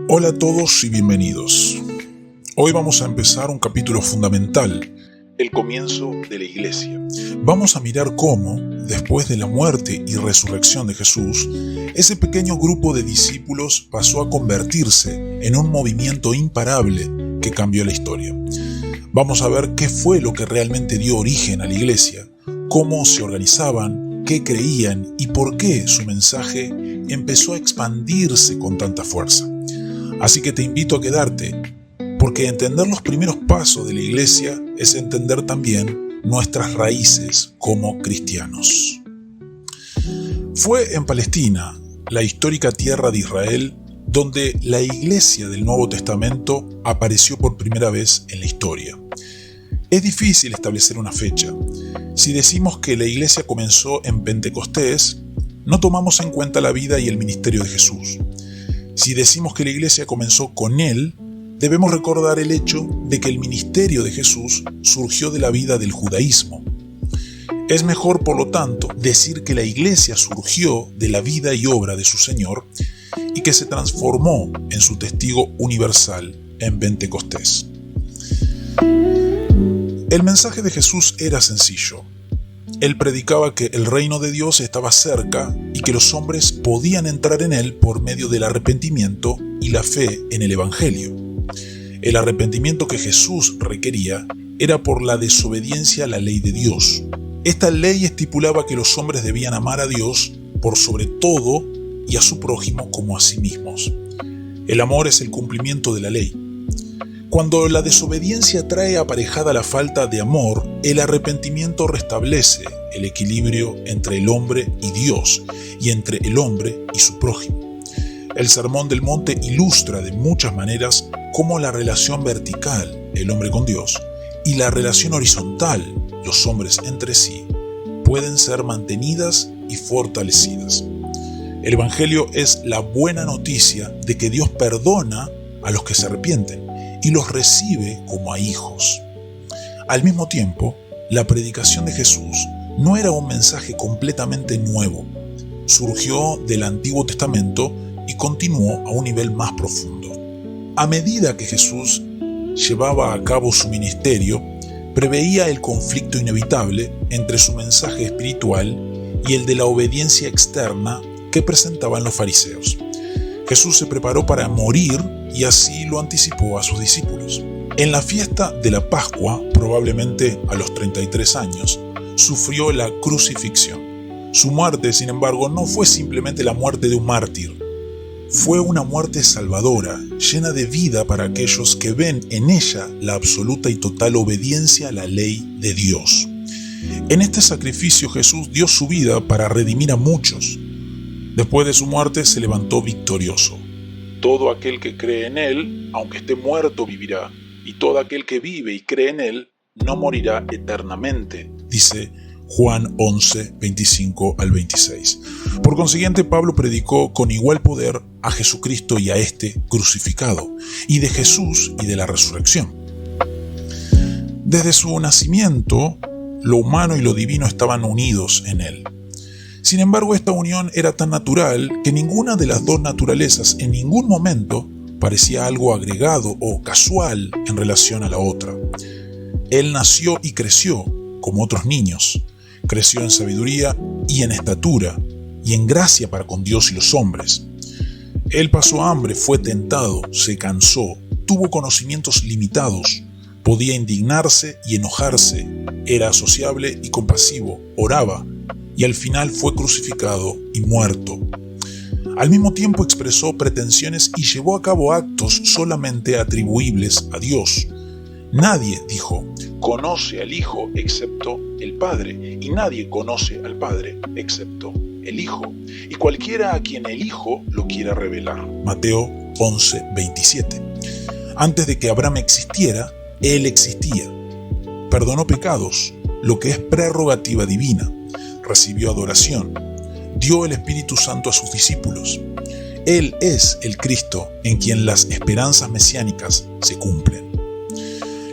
Hola a todos y bienvenidos. Hoy vamos a empezar un capítulo fundamental, el comienzo de la iglesia. Vamos a mirar cómo, después de la muerte y resurrección de Jesús, ese pequeño grupo de discípulos pasó a convertirse en un movimiento imparable que cambió la historia. Vamos a ver qué fue lo que realmente dio origen a la iglesia, cómo se organizaban, qué creían y por qué su mensaje empezó a expandirse con tanta fuerza. Así que te invito a quedarte, porque entender los primeros pasos de la iglesia es entender también nuestras raíces como cristianos. Fue en Palestina, la histórica tierra de Israel, donde la iglesia del Nuevo Testamento apareció por primera vez en la historia. Es difícil establecer una fecha. Si decimos que la iglesia comenzó en Pentecostés, no tomamos en cuenta la vida y el ministerio de Jesús. Si decimos que la iglesia comenzó con él, debemos recordar el hecho de que el ministerio de Jesús surgió de la vida del judaísmo. Es mejor, por lo tanto, decir que la iglesia surgió de la vida y obra de su Señor y que se transformó en su testigo universal en Pentecostés. El mensaje de Jesús era sencillo. Él predicaba que el reino de Dios estaba cerca y que los hombres podían entrar en él por medio del arrepentimiento y la fe en el Evangelio. El arrepentimiento que Jesús requería era por la desobediencia a la ley de Dios. Esta ley estipulaba que los hombres debían amar a Dios por sobre todo y a su prójimo como a sí mismos. El amor es el cumplimiento de la ley. Cuando la desobediencia trae aparejada la falta de amor, el arrepentimiento restablece el equilibrio entre el hombre y Dios y entre el hombre y su prójimo. El Sermón del Monte ilustra de muchas maneras cómo la relación vertical, el hombre con Dios, y la relación horizontal, los hombres entre sí, pueden ser mantenidas y fortalecidas. El Evangelio es la buena noticia de que Dios perdona a los que se arrepienten y los recibe como a hijos. Al mismo tiempo, la predicación de Jesús no era un mensaje completamente nuevo. Surgió del Antiguo Testamento y continuó a un nivel más profundo. A medida que Jesús llevaba a cabo su ministerio, preveía el conflicto inevitable entre su mensaje espiritual y el de la obediencia externa que presentaban los fariseos. Jesús se preparó para morir y así lo anticipó a sus discípulos. En la fiesta de la Pascua, probablemente a los 33 años, sufrió la crucifixión. Su muerte, sin embargo, no fue simplemente la muerte de un mártir. Fue una muerte salvadora, llena de vida para aquellos que ven en ella la absoluta y total obediencia a la ley de Dios. En este sacrificio Jesús dio su vida para redimir a muchos. Después de su muerte se levantó victorioso. Todo aquel que cree en él, aunque esté muerto, vivirá, y todo aquel que vive y cree en él, no morirá eternamente, dice Juan 11, 25 al 26. Por consiguiente, Pablo predicó con igual poder a Jesucristo y a este crucificado, y de Jesús y de la resurrección. Desde su nacimiento, lo humano y lo divino estaban unidos en él. Sin embargo, esta unión era tan natural que ninguna de las dos naturalezas en ningún momento parecía algo agregado o casual en relación a la otra. Él nació y creció como otros niños. Creció en sabiduría y en estatura y en gracia para con Dios y los hombres. Él pasó hambre, fue tentado, se cansó, tuvo conocimientos limitados, podía indignarse y enojarse, era sociable y compasivo, oraba, y al final fue crucificado y muerto. Al mismo tiempo expresó pretensiones y llevó a cabo actos solamente atribuibles a Dios. Nadie, dijo, conoce al Hijo excepto el Padre, y nadie conoce al Padre excepto el Hijo, y cualquiera a quien el Hijo lo quiera revelar. Mateo 11, 27. Antes de que Abraham existiera, Él existía. Perdonó pecados, lo que es prerrogativa divina. Recibió adoración, dio el Espíritu Santo a sus discípulos. Él es el Cristo en quien las esperanzas mesiánicas se cumplen.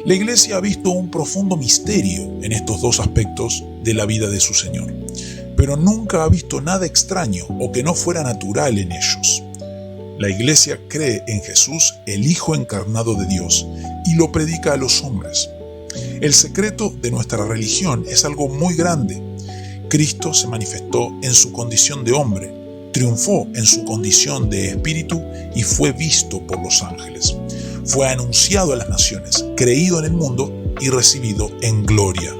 La Iglesia ha visto un profundo misterio en estos dos aspectos de la vida de su Señor, pero nunca ha visto nada extraño o que no fuera natural en ellos. La Iglesia cree en Jesús, el Hijo encarnado de Dios, y lo predica a los hombres. El secreto de nuestra religión es algo muy grande. Cristo se manifestó en su condición de hombre, triunfó en su condición de espíritu y fue visto por los ángeles. Fue anunciado a las naciones, creído en el mundo y recibido en gloria.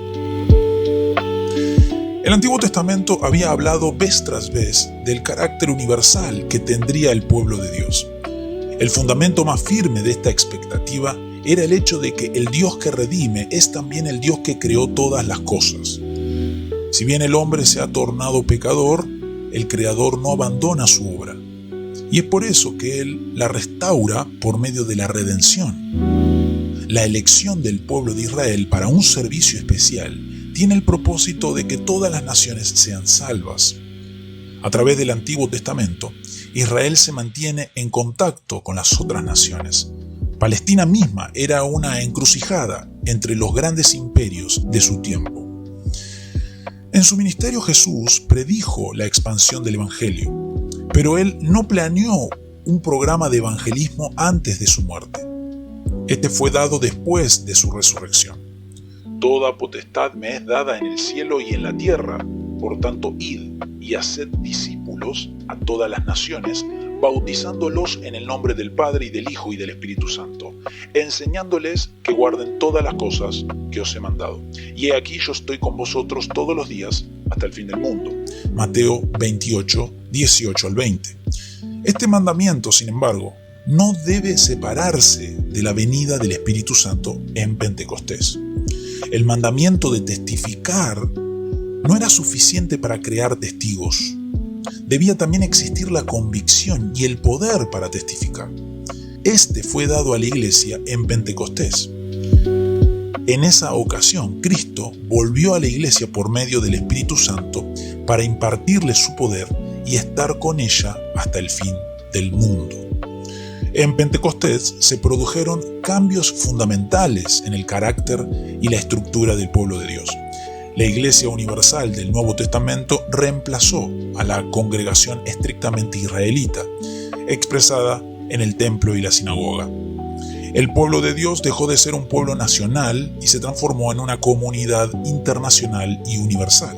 El Antiguo Testamento había hablado vez tras vez del carácter universal que tendría el pueblo de Dios. El fundamento más firme de esta expectativa era el hecho de que el Dios que redime es también el Dios que creó todas las cosas. Si bien el hombre se ha tornado pecador, el Creador no abandona su obra. Y es por eso que Él la restaura por medio de la redención. La elección del pueblo de Israel para un servicio especial tiene el propósito de que todas las naciones sean salvas. A través del Antiguo Testamento, Israel se mantiene en contacto con las otras naciones. Palestina misma era una encrucijada entre los grandes imperios de su tiempo. En su ministerio Jesús predijo la expansión del Evangelio, pero Él no planeó un programa de evangelismo antes de su muerte. Este fue dado después de su resurrección. Toda potestad me es dada en el cielo y en la tierra, por tanto id y haced discípulos a todas las naciones, bautizándolos en el nombre del Padre y del Hijo y del Espíritu Santo, enseñándoles que guarden todas las cosas que os he mandado. Y he aquí yo estoy con vosotros todos los días hasta el fin del mundo. Mateo 28, 18 al 20. Este mandamiento, sin embargo, no debe separarse de la venida del Espíritu Santo en Pentecostés. El mandamiento de testificar no era suficiente para crear testigos. Debía también existir la convicción y el poder para testificar. Este fue dado a la Iglesia en Pentecostés. En esa ocasión, Cristo volvió a la Iglesia por medio del Espíritu Santo para impartirle su poder y estar con ella hasta el fin del mundo. En Pentecostés se produjeron cambios fundamentales en el carácter y la estructura del pueblo de Dios. La Iglesia Universal del Nuevo Testamento reemplazó a la congregación estrictamente israelita, expresada en el templo y la sinagoga. El pueblo de Dios dejó de ser un pueblo nacional y se transformó en una comunidad internacional y universal.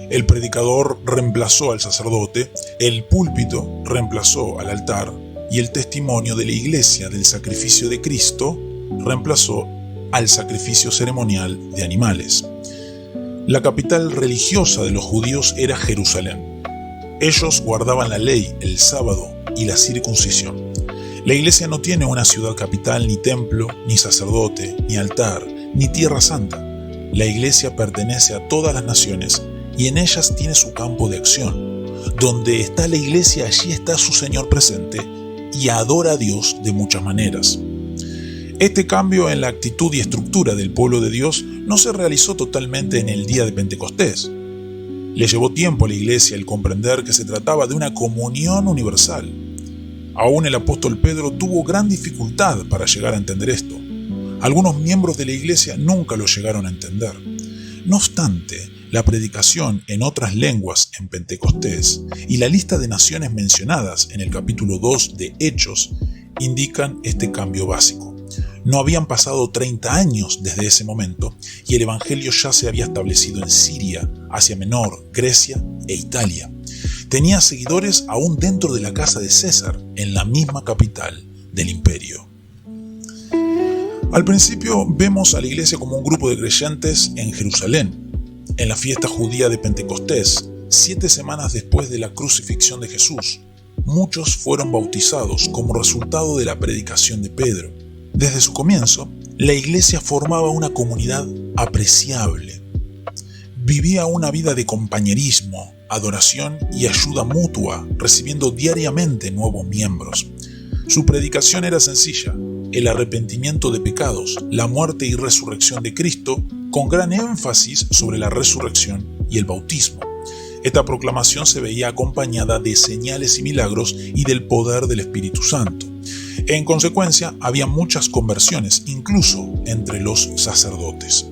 El predicador reemplazó al sacerdote, el púlpito reemplazó al altar y el testimonio de la Iglesia del sacrificio de Cristo reemplazó al sacrificio ceremonial de animales. La capital religiosa de los judíos era Jerusalén. Ellos guardaban la ley, el sábado y la circuncisión. La Iglesia no tiene una ciudad capital, ni templo, ni sacerdote, ni altar, ni tierra santa. La Iglesia pertenece a todas las naciones y en ellas tiene su campo de acción. Donde está la Iglesia, allí está su Señor presente y adora a Dios de muchas maneras. Este cambio en la actitud y estructura del pueblo de Dios no se realizó totalmente en el día de Pentecostés. Le llevó tiempo a la Iglesia el comprender que se trataba de una comunión universal. Aún el apóstol Pedro tuvo gran dificultad para llegar a entender esto. Algunos miembros de la Iglesia nunca lo llegaron a entender. No obstante, la predicación en otras lenguas en Pentecostés y la lista de naciones mencionadas en el capítulo 2 de Hechos indican este cambio básico. No habían pasado 30 años desde ese momento y el Evangelio ya se había establecido en Siria, Asia Menor, Grecia e Italia. Tenía seguidores aún dentro de la casa de César, en la misma capital del imperio. Al principio vemos a la iglesia como un grupo de creyentes en Jerusalén. En la fiesta judía de Pentecostés, 7 semanas después de la crucifixión de Jesús, muchos fueron bautizados como resultado de la predicación de Pedro. Desde su comienzo, la iglesia formaba una comunidad apreciable. Vivía una vida de compañerismo, adoración y ayuda mutua, recibiendo diariamente nuevos miembros. Su predicación era sencilla: el arrepentimiento de pecados, la muerte y resurrección de Cristo, con gran énfasis sobre la resurrección y el bautismo. Esta proclamación se veía acompañada de señales y milagros y del poder del Espíritu Santo. En consecuencia, había muchas conversiones, incluso entre los sacerdotes.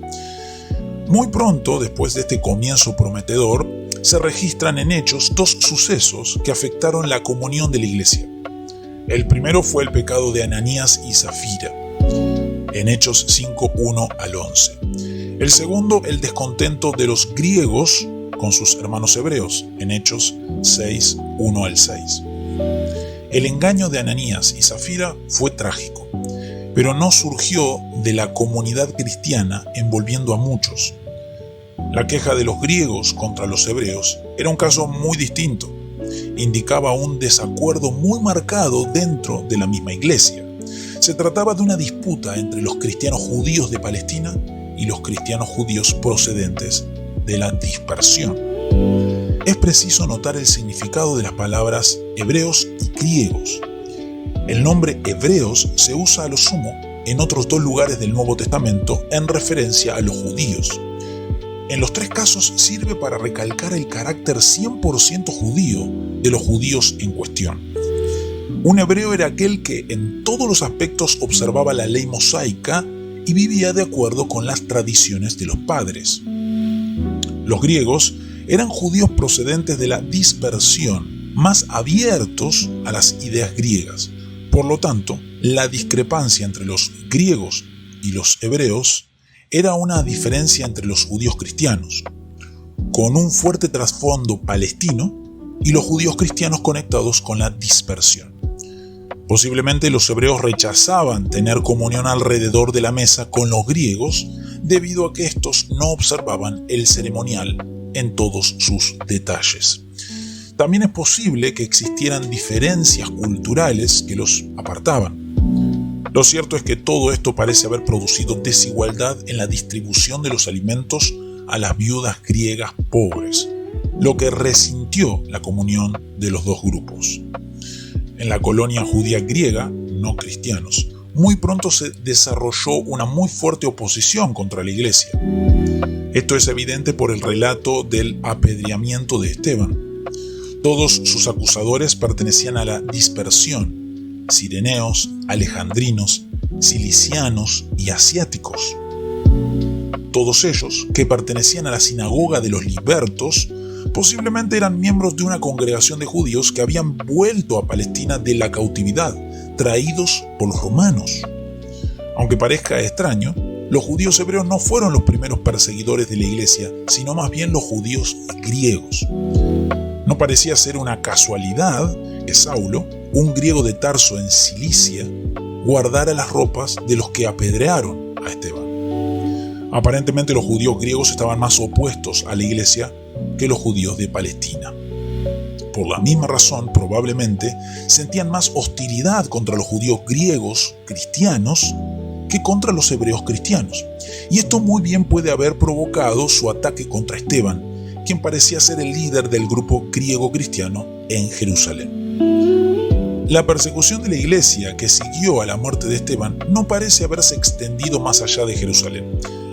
Muy pronto, después de este comienzo prometedor, se registran en Hechos 2 sucesos que afectaron la comunión de la iglesia. El primero fue el pecado de Ananías y Zafira, en Hechos 5:1 al 11. El segundo, el descontento de los griegos con sus hermanos hebreos, en Hechos 6:1 al 6. El engaño de Ananías y Zafira fue trágico, pero no surgió de la comunidad cristiana envolviendo a muchos. La queja de los griegos contra los hebreos era un caso muy distinto. Indicaba un desacuerdo muy marcado dentro de la misma iglesia. Se trataba de una disputa entre los cristianos judíos de Palestina y los cristianos judíos procedentes de la dispersión. Es preciso notar el significado de las palabras hebreos y griegos. El nombre hebreos se usa a lo sumo en otros 2 lugares del Nuevo Testamento en referencia a los judíos. En los 3 casos sirve para recalcar el carácter 100% judío de los judíos en cuestión. Un hebreo era aquel que en todos los aspectos observaba la ley mosaica y vivía de acuerdo con las tradiciones de los padres. Los griegos eran judíos procedentes de la dispersión, más abiertos a las ideas griegas. Por lo tanto, la discrepancia entre los griegos y los hebreos era una diferencia entre los judíos cristianos, con un fuerte trasfondo palestino, y los judíos cristianos conectados con la dispersión. Posiblemente los hebreos rechazaban tener comunión alrededor de la mesa con los griegos debido a que estos no observaban el ceremonial en todos sus detalles. También es posible que existieran diferencias culturales que los apartaban. Lo cierto es que todo esto parece haber producido desigualdad en la distribución de los alimentos a las viudas griegas pobres, lo que resintió la comunión de los 2 grupos. En la colonia judía griega, no cristianos, muy pronto se desarrolló una muy fuerte oposición contra la iglesia. Esto es evidente por el relato del apedreamiento de Esteban. Todos sus acusadores pertenecían a la dispersión: cireneos, alejandrinos, cilicianos y asiáticos. Todos ellos, que pertenecían a la sinagoga de los libertos, posiblemente eran miembros de una congregación de judíos que habían vuelto a Palestina de la cautividad, traídos por los romanos. Aunque parezca extraño, los judíos hebreos no fueron los primeros perseguidores de la iglesia, sino más bien los judíos griegos. No parecía ser una casualidad que Saulo, un griego de Tarso en Cilicia, guardara las ropas de los que apedrearon a Esteban. Aparentemente los judíos griegos estaban más opuestos a la iglesia que los judíos de Palestina. Por la misma razón, probablemente, sentían más hostilidad contra los judíos griegos cristianos que contra los hebreos cristianos. Y esto muy bien puede haber provocado su ataque contra Esteban, quien parecía ser el líder del grupo griego cristiano en Jerusalén. La persecución de la iglesia que siguió a la muerte de Esteban no parece haberse extendido más allá de Jerusalén.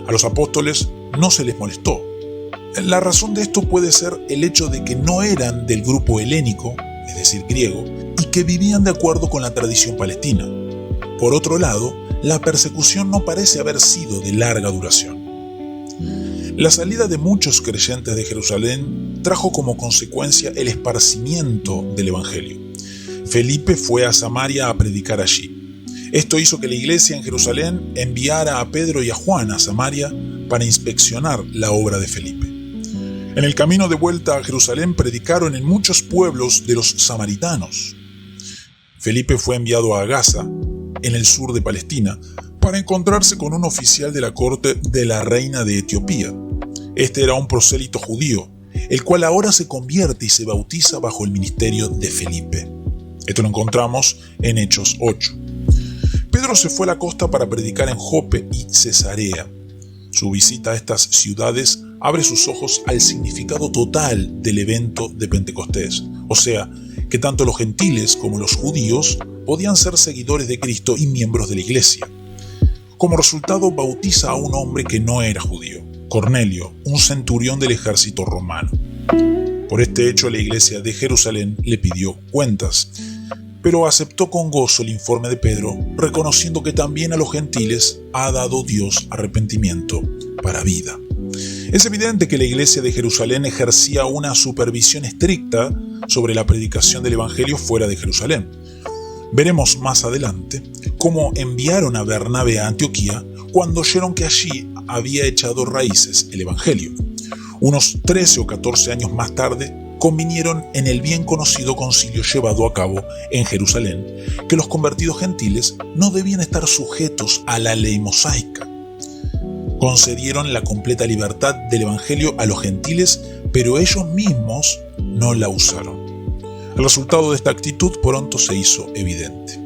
A los apóstoles no se les molestó. La razón de esto puede ser el hecho de que no eran del grupo helénico, es decir, griego, y que vivían de acuerdo con la tradición palestina. Por otro lado, la persecución no parece haber sido de larga duración. La salida de muchos creyentes de Jerusalén trajo como consecuencia el esparcimiento del evangelio. Felipe fue a Samaria a predicar allí. Esto hizo que la iglesia en Jerusalén enviara a Pedro y a Juan a Samaria para inspeccionar la obra de Felipe. En el camino de vuelta a Jerusalén predicaron en muchos pueblos de los samaritanos. Felipe fue enviado a Gaza, en el sur de Palestina, para encontrarse con un oficial de la corte de la reina de Etiopía. Este era un prosélito judío, el cual ahora se convierte y se bautiza bajo el ministerio de Felipe. Esto lo encontramos en Hechos 8. Pedro se fue a la costa para predicar en Jope y Cesarea. Su visita a estas ciudades abre sus ojos al significado total del evento de Pentecostés, o sea, que tanto los gentiles como los judíos podían ser seguidores de Cristo y miembros de la iglesia. Como resultado, bautiza a un hombre que no era judío, Cornelio, un centurión del ejército romano. Por este hecho, la iglesia de Jerusalén le pidió cuentas, pero aceptó con gozo el informe de Pedro, reconociendo que también a los gentiles ha dado Dios arrepentimiento para vida. Es evidente que la iglesia de Jerusalén ejercía una supervisión estricta sobre la predicación del evangelio fuera de Jerusalén. Veremos más adelante cómo enviaron a Bernabé a Antioquía cuando oyeron que allí había echado raíces el Evangelio. Unos 13 o 14 años más tarde, convinieron en el bien conocido concilio llevado a cabo en Jerusalén que los convertidos gentiles no debían estar sujetos a la ley mosaica. Concedieron la completa libertad del Evangelio a los gentiles, pero ellos mismos no la usaron. El resultado de esta actitud pronto se hizo evidente.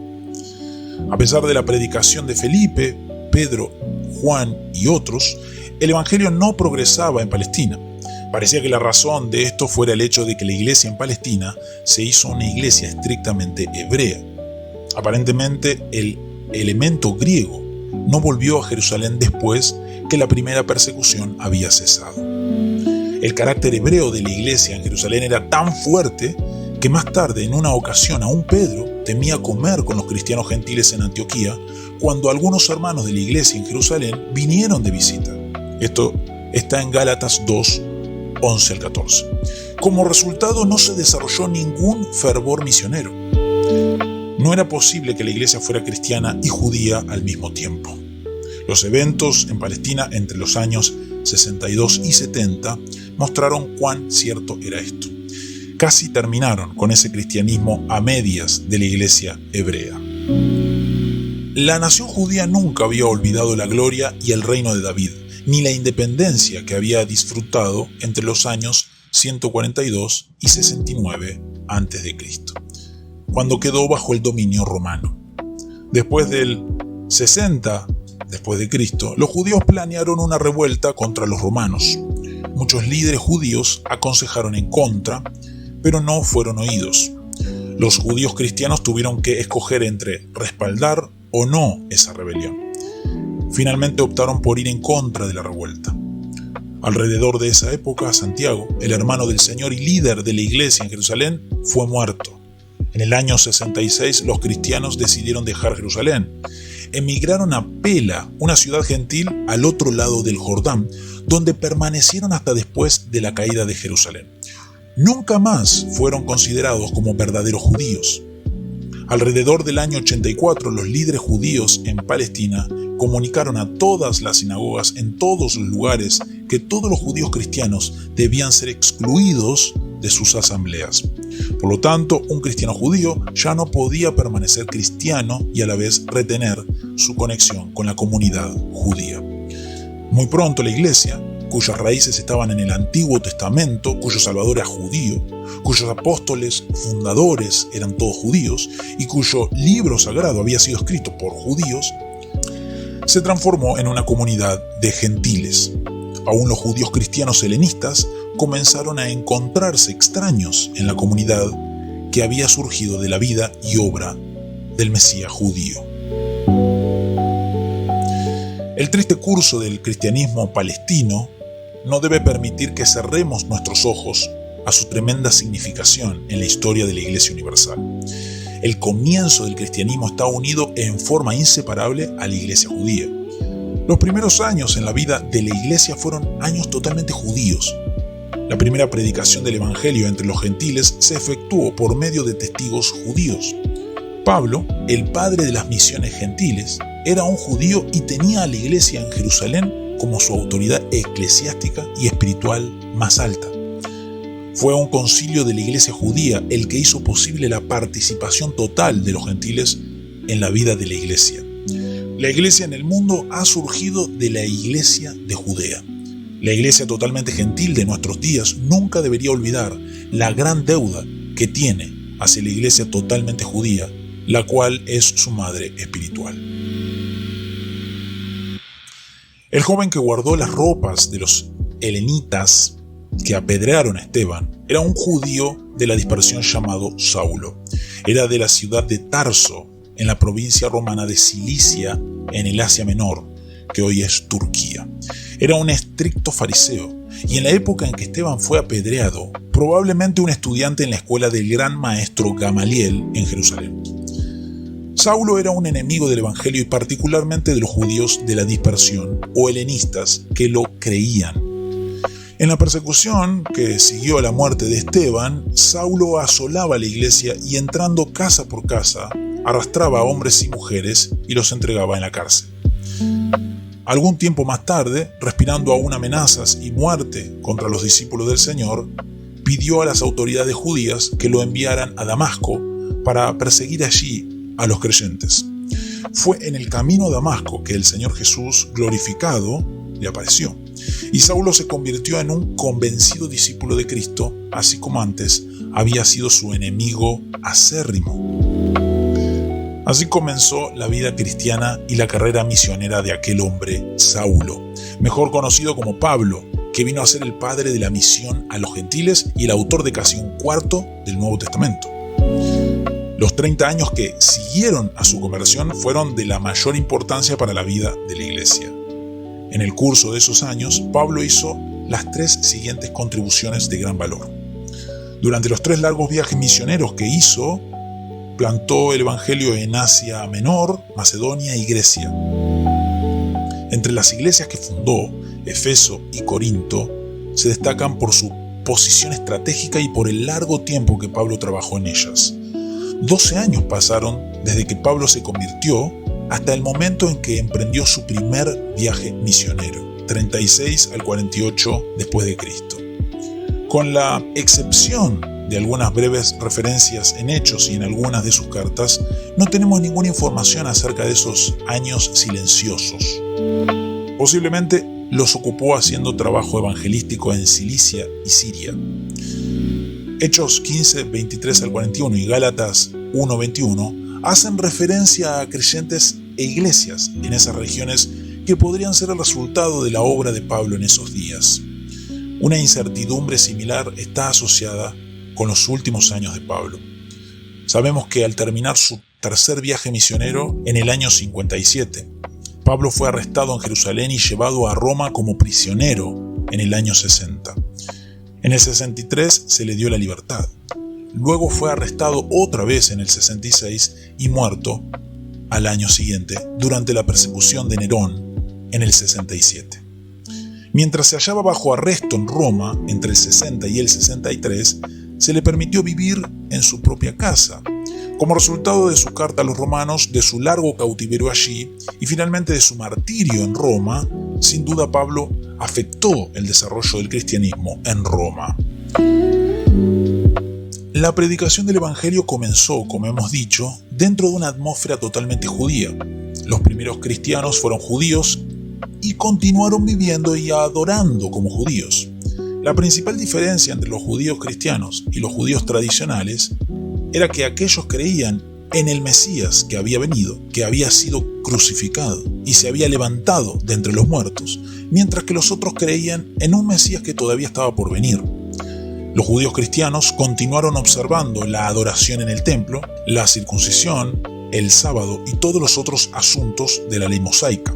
A pesar de la predicación de Felipe, Pedro, Juan y otros, el Evangelio no progresaba en Palestina. Parecía que la razón de esto fuera el hecho de que la iglesia en Palestina se hizo una iglesia estrictamente hebrea. Aparentemente, el elemento griego no volvió a Jerusalén después que la primera persecución había cesado. El carácter hebreo de la iglesia en Jerusalén era tan fuerte que más tarde, en una ocasión, aún Pedro temía comer con los cristianos gentiles en Antioquía cuando algunos hermanos de la iglesia en Jerusalén vinieron de visita. Esto está en Gálatas 2, 11 al 14. Como resultado, no se desarrolló ningún fervor misionero. No era posible que la iglesia fuera cristiana y judía al mismo tiempo. Los eventos en Palestina entre los años 62 y 70 mostraron cuán cierto era esto. Casi terminaron con ese cristianismo a medias de la iglesia hebrea. La nación judía nunca había olvidado la gloria y el reino de David, ni la independencia que había disfrutado entre los años 142 y 69 a.C., cuando quedó bajo el dominio romano. Después del 60 después de Cristo, los judíos planearon una revuelta contra los romanos. Muchos líderes judíos aconsejaron en contra, pero no fueron oídos. Los judíos cristianos tuvieron que escoger entre respaldar o no esa rebelión. Finalmente optaron por ir en contra de la revuelta. Alrededor de esa época, Santiago, el hermano del Señor y líder de la iglesia en Jerusalén, fue muerto. En el año 66, los cristianos decidieron dejar Jerusalén. Emigraron a Pela, una ciudad gentil al otro lado del Jordán, donde permanecieron hasta después de la caída de Jerusalén. Nunca más fueron considerados como verdaderos judíos. Alrededor del año 84, los líderes judíos en Palestina comunicaron a todas las sinagogas en todos los lugares que todos los judíos cristianos debían ser excluidos de sus asambleas. Por lo tanto, un cristiano judío ya no podía permanecer cristiano y a la vez retener su conexión con la comunidad judía. Muy pronto la iglesia, cuyas raíces estaban en el Antiguo Testamento, cuyo Salvador era judío, cuyos apóstoles fundadores eran todos judíos y cuyo libro sagrado había sido escrito por judíos, se transformó en una comunidad de gentiles. Aún los judíos cristianos helenistas comenzaron a encontrarse extraños en la comunidad que había surgido de la vida y obra del Mesías judío. El triste curso del cristianismo palestino no debe permitir que cerremos nuestros ojos a su tremenda significación en la historia de la Iglesia Universal. El comienzo del cristianismo está unido en forma inseparable a la Iglesia judía. Los primeros años en la vida de la Iglesia fueron años totalmente judíos. La primera predicación del Evangelio entre los gentiles se efectuó por medio de testigos judíos. Pablo, el padre de las misiones gentiles, era un judío y tenía a la iglesia en Jerusalén como su autoridad eclesiástica y espiritual más alta. Fue un concilio de la iglesia judía el que hizo posible la participación total de los gentiles en la vida de la iglesia. La iglesia en el mundo ha surgido de la iglesia de Judea. La iglesia totalmente gentil de nuestros días nunca debería olvidar la gran deuda que tiene hacia la iglesia totalmente judía, la cual es su madre espiritual. El joven que guardó las ropas de los helenitas que apedrearon a Esteban era un judío de la dispersión llamado Saulo. Era de la ciudad de Tarso, en la provincia romana de Cilicia, en el Asia Menor, que hoy es Turquía. Era un estricto fariseo, y en la época en que Esteban fue apedreado, probablemente un estudiante en la escuela del gran maestro Gamaliel en Jerusalén. Saulo era un enemigo del Evangelio y particularmente de los judíos de la dispersión o helenistas que lo creían. En la persecución que siguió a la muerte de Esteban, Saulo asolaba la iglesia y entrando casa por casa, arrastraba a hombres y mujeres y los entregaba en la cárcel. Algún tiempo más tarde, respirando aún amenazas y muerte contra los discípulos del Señor, pidió a las autoridades judías que lo enviaran a Damasco para perseguir allí a los creyentes. Fue en el camino a Damasco que el Señor Jesús glorificado le apareció, y Saulo se convirtió en un convencido discípulo de Cristo, así como antes había sido su enemigo acérrimo. Así comenzó la vida cristiana y la carrera misionera de aquel hombre, Saulo, mejor conocido como Pablo, que vino a ser el padre de la misión a los gentiles y el autor de casi un cuarto del Nuevo Testamento. Los 30 años que siguieron a su conversión fueron de la mayor importancia para la vida de la iglesia. En el curso de esos años, Pablo hizo las 3 siguientes contribuciones de gran valor. Durante los 3 largos viajes misioneros que hizo, plantó el evangelio en Asia Menor, Macedonia y Grecia. Entre las iglesias que fundó, Efeso y Corinto, se destacan por su posición estratégica y por el largo tiempo que Pablo trabajó en ellas. 12 años pasaron desde que Pablo se convirtió hasta el momento en que emprendió su primer viaje misionero, 36 al 48 después de Cristo. Con la excepción de algunas breves referencias en Hechos y en algunas de sus cartas, no tenemos ninguna información acerca de esos años silenciosos. Posiblemente los ocupó haciendo trabajo evangelístico en Cilicia y Siria. Hechos 15, 23 al 41 y Gálatas 1, 21 hacen referencia a creyentes e iglesias en esas regiones que podrían ser el resultado de la obra de Pablo en esos días. Una incertidumbre similar está asociada con los últimos años de Pablo. Sabemos que al terminar su tercer viaje misionero en el año 57, Pablo fue arrestado en Jerusalén y llevado a Roma como prisionero en el año 60. En el 63 se le dio la libertad. Luego fue arrestado otra vez en el 66 y muerto al año siguiente durante la persecución de Nerón en el 67. Mientras se hallaba bajo arresto en Roma entre el 60 y el 63, se le permitió vivir en su propia casa, como resultado de su carta a los romanos, de su largo cautiverio allí y finalmente de su martirio en Roma. Sin duda Pablo afectó el desarrollo del cristianismo en Roma. La predicación del evangelio comenzó, como hemos dicho, dentro de una atmósfera totalmente judía. Los primeros cristianos fueron judíos y continuaron viviendo y adorando como judíos. La principal diferencia entre los judíos cristianos y los judíos tradicionales era que aquellos creían en el Mesías que había venido, que había sido crucificado y se había levantado de entre los muertos, mientras que los otros creían en un Mesías que todavía estaba por venir. Los judíos cristianos continuaron observando la adoración en el templo, la circuncisión, el sábado y todos los otros asuntos de la ley mosaica.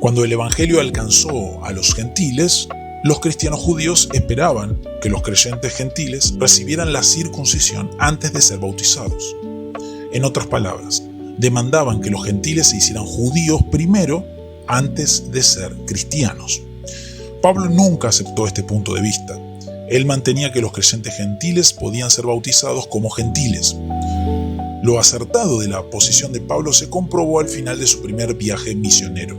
Cuando el evangelio alcanzó a los gentiles, los cristianos judíos esperaban que los creyentes gentiles recibieran la circuncisión antes de ser bautizados. En otras palabras, demandaban que los gentiles se hicieran judíos primero antes de ser cristianos. Pablo nunca aceptó este punto de vista. Él mantenía que los creyentes gentiles podían ser bautizados como gentiles. Lo acertado de la posición de Pablo se comprobó al final de su primer viaje misionero.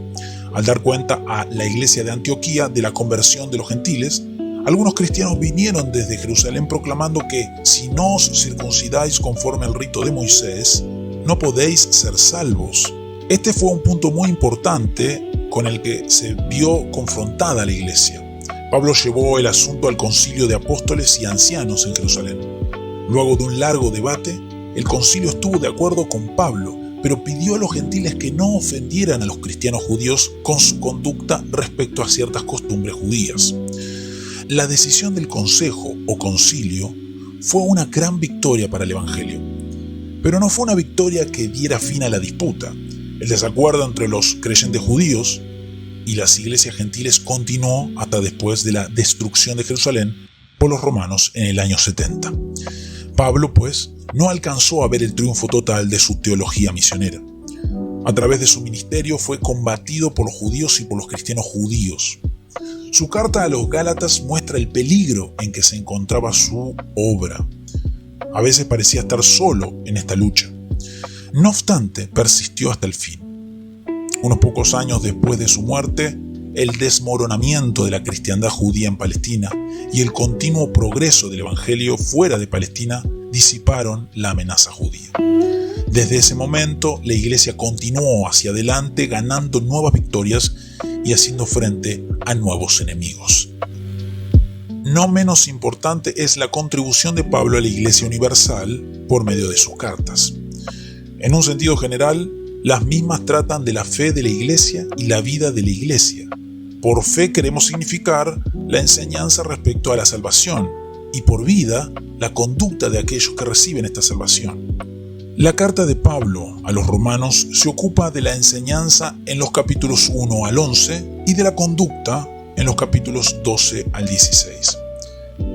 Al dar cuenta a la iglesia de Antioquía de la conversión de los gentiles, algunos cristianos vinieron desde Jerusalén proclamando que si no os circuncidáis conforme al rito de Moisés, no podéis ser salvos. Este fue un punto muy importante con el que se vio confrontada la iglesia. Pablo llevó el asunto al concilio de apóstoles y ancianos en Jerusalén. Luego de un largo debate, el concilio estuvo de acuerdo con Pablo, pero pidió a los gentiles que no ofendieran a los cristianos judíos con su conducta respecto a ciertas costumbres judías. La decisión del consejo o concilio fue una gran victoria para el evangelio, pero no fue una victoria que diera fin a la disputa. El desacuerdo entre los creyentes judíos y las iglesias gentiles continuó hasta después de la destrucción de Jerusalén por los romanos en el año 70. Pablo, pues, no alcanzó a ver el triunfo total de su teología misionera. A través de su ministerio fue combatido por los judíos y por los cristianos judíos. Su carta a los Gálatas muestra el peligro en que se encontraba su obra. A veces parecía estar solo en esta lucha. No obstante, persistió hasta el fin. Unos pocos años después de su muerte, el desmoronamiento de la cristiandad judía en Palestina y el continuo progreso del evangelio fuera de Palestina disiparon la amenaza judía. Desde ese momento, la iglesia continuó hacia adelante, ganando nuevas victorias y haciendo frente a nuevos enemigos. No menos importante es la contribución de Pablo a la Iglesia Universal por medio de sus cartas. En un sentido general, las mismas tratan de la fe de la Iglesia y la vida de la Iglesia. Por fe queremos significar la enseñanza respecto a la salvación y por vida, la conducta de aquellos que reciben esta salvación. La carta de Pablo a los romanos se ocupa de la enseñanza en los capítulos 1 al 11 y de la conducta en los capítulos 12 al 16.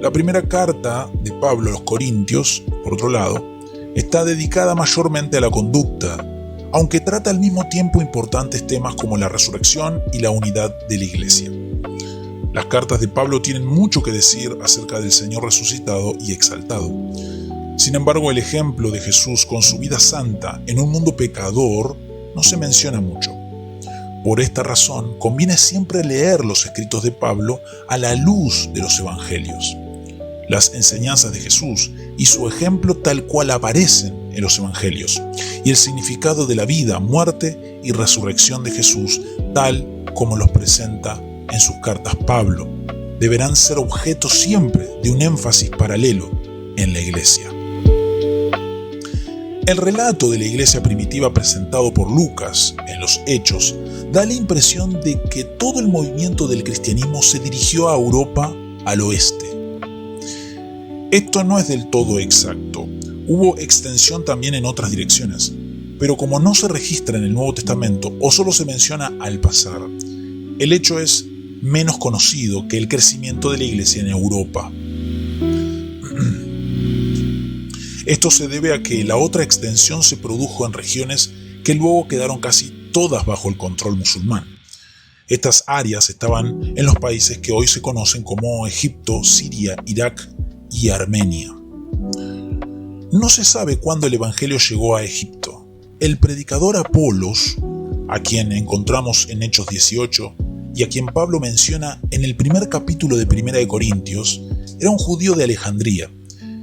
La primera carta de Pablo a los Corintios, por otro lado, está dedicada mayormente a la conducta, aunque trata al mismo tiempo importantes temas como la resurrección y la unidad de la iglesia. Las cartas de Pablo tienen mucho que decir acerca del Señor resucitado y exaltado. Sin embargo, el ejemplo de Jesús con su vida santa en un mundo pecador no se menciona mucho. Por esta razón, conviene siempre leer los escritos de Pablo a la luz de los evangelios. Las enseñanzas de Jesús y su ejemplo tal cual aparecen en los evangelios, y el significado de la vida, muerte y resurrección de Jesús tal como los presenta en sus cartas Pablo, deberán ser objeto siempre de un énfasis paralelo en la iglesia. El relato de la iglesia primitiva presentado por Lucas en los Hechos da la impresión de que todo el movimiento del cristianismo se dirigió a Europa al oeste. Esto no es del todo exacto. Hubo extensión también en otras direcciones, pero como no se registra en el Nuevo Testamento o solo se menciona al pasar, el hecho es menos conocido que el crecimiento de la iglesia en Europa. Esto se debe a que la otra extensión se produjo en regiones que luego quedaron casi todas bajo el control musulmán. Estas áreas estaban en los países que hoy se conocen como Egipto, Siria, Irak y Armenia. No se sabe cuándo el evangelio llegó a Egipto. El predicador Apolos, a quien encontramos en Hechos 18 y a quien Pablo menciona en el primer capítulo de Primera de Corintios, era un judío de Alejandría,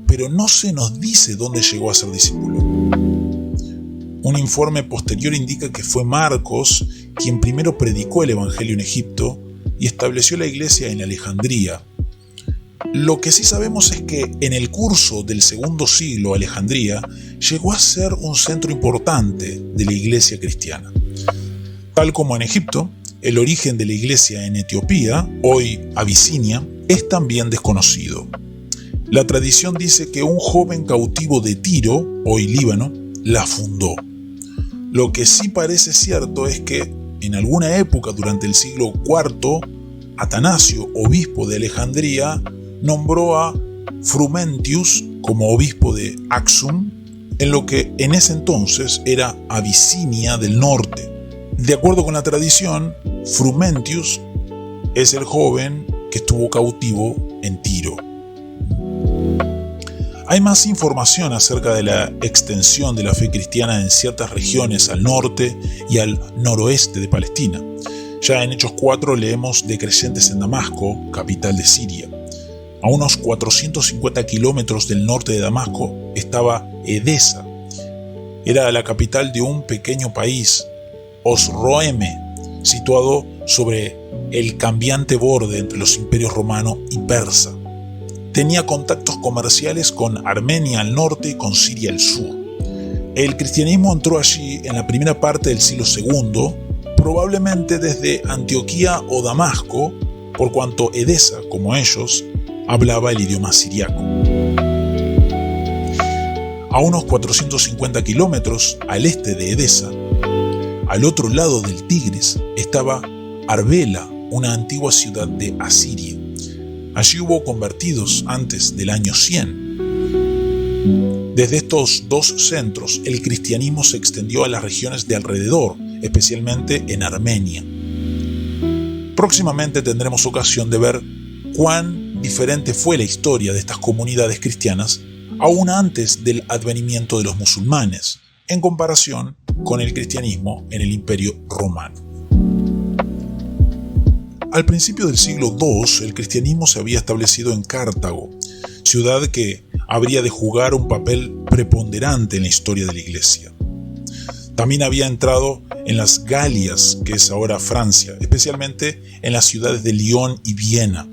pero no se nos dice dónde llegó a ser discípulo. Un informe posterior indica que fue Marcos quien primero predicó el evangelio en Egipto y estableció la iglesia en Alejandría. Lo que sí sabemos es que en el curso del segundo siglo Alejandría llegó a ser un centro importante de la iglesia cristiana. Tal como en Egipto, el origen de la iglesia en Etiopía, hoy Abisinia, es también desconocido. La tradición dice que un joven cautivo de Tiro, hoy Líbano, la fundó. Lo que sí parece cierto es que en alguna época durante el siglo IV, Atanasio, obispo de Alejandría, nombró a Frumentius como obispo de Axum, en lo que en ese entonces era Abisinia del norte. De acuerdo con la tradición, Frumentius es el joven que estuvo cautivo en Tiro. Hay más información acerca de la extensión de la fe cristiana en ciertas regiones al norte y al noroeste de Palestina. Ya en Hechos 4 leemos de creyentes en Damasco, capital de Siria. A unos 450 kilómetros del norte de Damasco estaba Edesa. Era la capital de un pequeño país, Osroene, situado sobre el cambiante borde entre los imperios romano y persa. Tenía contactos comerciales con Armenia al norte y con Siria al sur. El cristianismo entró allí en la primera parte del siglo II, probablemente desde Antioquía o Damasco, por cuanto Edesa, como ellos, hablaba el idioma siriaco. A unos 450 kilómetros al este de Edesa, al otro lado del Tigris, estaba Arbela, una antigua ciudad de Asiria. Allí hubo convertidos antes del año 100. Desde estos dos centros, el cristianismo se extendió a las regiones de alrededor, especialmente en Armenia. Próximamente tendremos ocasión de ver cuán diferente fue la historia de estas comunidades cristianas aún antes del advenimiento de los musulmanes, en comparación con el cristianismo en el Imperio Romano. Al principio del siglo II, el cristianismo se había establecido en Cartago, ciudad que habría de jugar un papel preponderante en la historia de la Iglesia. También había entrado en las Galias, que es ahora Francia, especialmente en las ciudades de Lyon y Viena.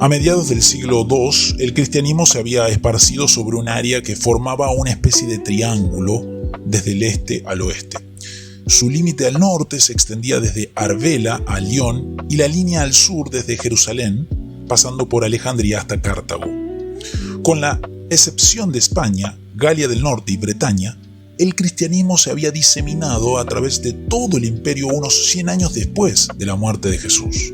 A mediados del siglo II, el cristianismo se había esparcido sobre un área que formaba una especie de triángulo desde el este al oeste. Su límite al norte se extendía desde Arbela a Lyon y la línea al sur desde Jerusalén, pasando por Alejandría hasta Cartago. Con la excepción de España, Galia del Norte y Bretaña, el cristianismo se había diseminado a través de todo el imperio unos 100 años después de la muerte de Jesús.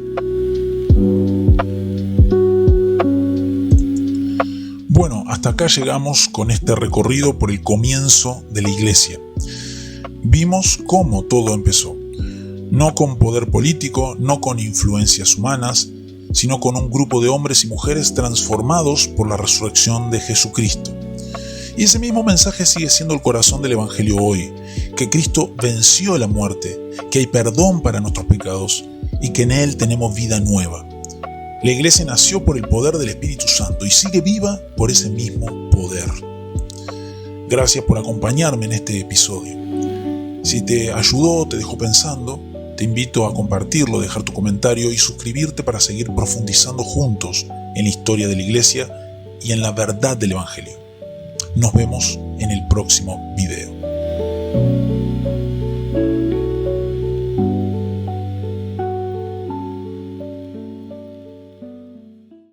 Bueno, hasta acá llegamos con este recorrido por el comienzo de la Iglesia. Vimos cómo todo empezó, no con poder político, no con influencias humanas, sino con un grupo de hombres y mujeres transformados por la resurrección de Jesucristo. Y ese mismo mensaje sigue siendo el corazón del Evangelio hoy, que Cristo venció la muerte, que hay perdón para nuestros pecados y que en Él tenemos vida nueva. La Iglesia nació por el poder del Espíritu Santo y sigue viva por ese mismo poder. Gracias por acompañarme en este episodio. Si te ayudó, te dejó pensando, te invito a compartirlo, dejar tu comentario y suscribirte para seguir profundizando juntos en la historia de la Iglesia y en la verdad del Evangelio. Nos vemos en el próximo video.